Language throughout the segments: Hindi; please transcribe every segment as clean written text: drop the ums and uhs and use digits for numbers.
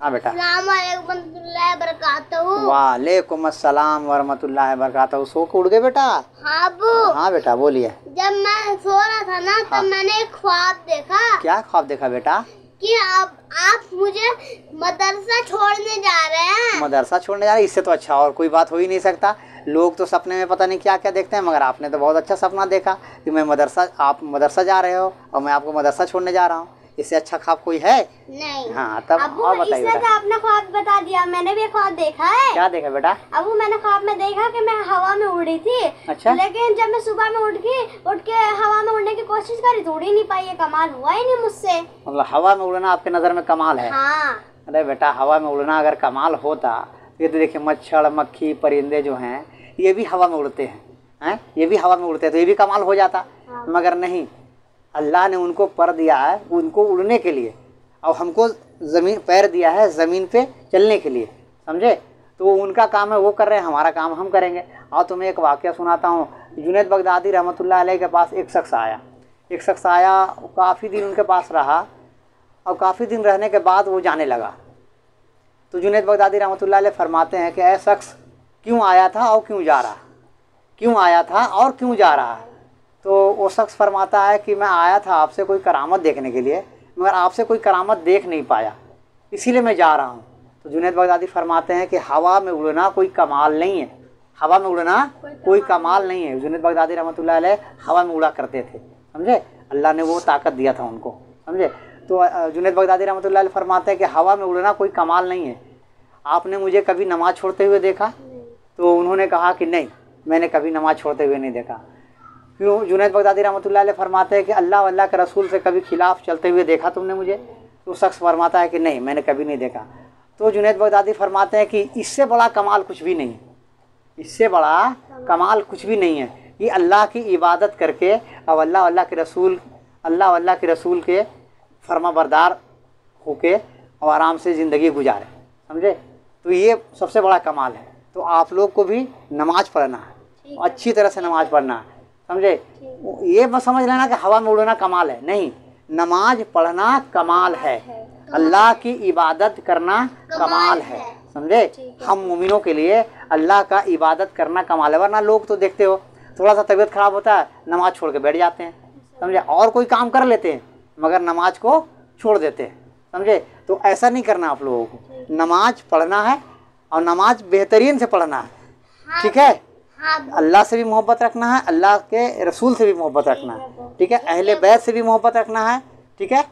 हाँ बेटा। वालेकुम अस्सलाम वरहमतुल्लाहि वबरकातुहू। सो के उड़ गए बेटा? हाँ अब्बू। हाँ बेटा बोलिए। जब मैं सो रहा था ना तब मैंने एक ख्वाब देखा। क्या ख्वाब देखा बेटा? कि आप मुझे मदरसा छोड़ने जा रहे हैं। मदरसा छोड़ने जा रहे हैं? इससे तो अच्छा और कोई बात हो ही नहीं सकता। लोग तो सपने में पता नहीं क्या क्या देखते हैं, मगर आपने तो बहुत अच्छा सपना देखा कि आप मदरसा जा रहे हो और मैं आपको मदरसा छोड़ने जा रहा हूँ। इससे अच्छा ख्वाब कोई है? नहीं। हाँ तब और बताइए बेटा। तो आपने ख्वाब बता दिया, मैंने भी ख्वाब देखा है। क्या देखा बेटा? अबू मैंने ख्वाब में देखा कि मैं हवा में उड़ी थी। अच्छा। लेकिन जब मैं सुबह में उठ के हवा में उड़ने की कोशिश करी तो उड़ ही नहीं पाई। ये कमाल हुआ ही नहीं मुझसे। मतलब हवा में उड़ना आपके नज़र में कमाल है? हाँ। अरे बेटा हवा में उड़ना अगर कमाल होता, ये तो देखिए मच्छर मक्खी परिंदे जो हैं ये भी हवा में उड़ते हैं, ये भी हवा में उड़ते हैं, तो ये भी कमाल हो जाता। हाँ। मगर नहीं, अल्लाह ने उनको पर दिया है उनको उड़ने के लिए और हमको ज़मीन पैर दिया है ज़मीन पे चलने के लिए, समझे? तो उनका काम है वो कर रहे हैं, हमारा काम हम करेंगे। और तुम्हें एक वाक़या सुनाता हूँ। जुनैद बगदादी रहमतुल्लाह अलैह के पास एक शख्स आया। काफ़ी दिन उनके पास रहा और काफ़ी दिन रहने के बाद वो जाने लगा। तो जुनैद बगदादी रहमतुल्लाह अलैह फरमाते हैं कि ऐ शख्स क्यों आया था और क्यों जा रहा? क्यों आया था और क्यों जा रहा? तो वो शख्स फरमाता है कि मैं आया था आपसे कोई करामत देखने के लिए, मगर आपसे कोई करामत देख नहीं पाया, इसीलिए मैं जा रहा हूँ। तो जुनैद बगदादी फरमाते हैं कि हवा में उड़ना कोई कमाल नहीं है। हवा में उड़ना कोई कमाल नहीं है। जुनैद बगदादी रहमतुल्लाह अलैह हवा में उड़ा करते थे, समझे? अल्लाह ने वो ताकत दिया था उनको, समझे? तो जुनैद बगदादी रहमतुल्लाह अलैह फरमाते हैं कि हवा में उड़ना कोई कमाल नहीं है। आपने मुझे कभी नमाज़ छोड़ते हुए देखा? तो उन्होंने कहा कि नहीं, मैंने कभी नमाज़ छोड़ते हुए नहीं देखा। क्यों? जुनैद बगदादी रहमतुल्लाह अलैह फरमाते हैं कि अल्लाह के रसूल से कभी खिलाफ चलते हुए देखा तुमने मुझे? तो शख्स फरमाता है कि नहीं, मैंने कभी नहीं देखा। तो जुनैद बगदादी फरमाते हैं कि इससे बड़ा कमाल कुछ भी नहीं, इससे बड़ा कमाल कुछ भी नहीं है कि अल्लाह की इबादत करके और अल्लाह के रसूल के फर्माबरदार होके और आराम से ज़िंदगी गुजारे, समझे? तो ये सबसे बड़ा कमाल है। तो आप लोग को भी नमाज़ पढ़ना है, अच्छी तरह से नमाज़ पढ़ना है, समझे? ये बस समझ लेना कि हवा में उड़ना कमाल है नहीं, नमाज पढ़ना कमाल है, अल्लाह की इबादत करना कमाल है, समझे? हम मोमिनों के लिए अल्लाह का इबादत करना कमाल है। वरना लोग तो देखते हो थोड़ा सा तबीयत ख़राब होता है नमाज छोड़ के बैठ जाते हैं, समझे? और कोई काम कर लेते हैं मगर नमाज को छोड़ देते हैं, समझे? तो ऐसा नहीं करना आप लोगों को। नमाज पढ़ना है और नमाज बेहतरीन से पढ़ना है, ठीक है? अल्लाह से भी मोहब्बत रखना है, अल्लाह के रसूल से भी मोहब्बत रखना है, ठीक है? अहले बैत से भी मोहब्बत रखना है, ठीक है?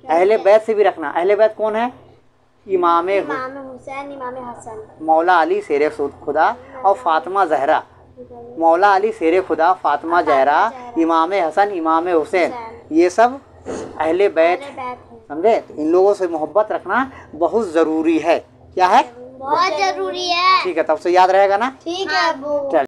अहले बैत से भी रखना। अहले बैत कौन है? इमाम हुसैन, इमाम हसन, मौला अली शेर खुदा और फातिमा जहरा। मौला अली शेर खुदा, फातिमा जहरा, इमाम हसन, इमाम हुसैन, ये सब अहले बैत हैं, समझे? इन लोगों से मोहब्बत रखना बहुत ज़रूरी है। क्या है? बहुत ज़रूरी है। ठीक है, तब से याद रहेगा ना? ठीक है।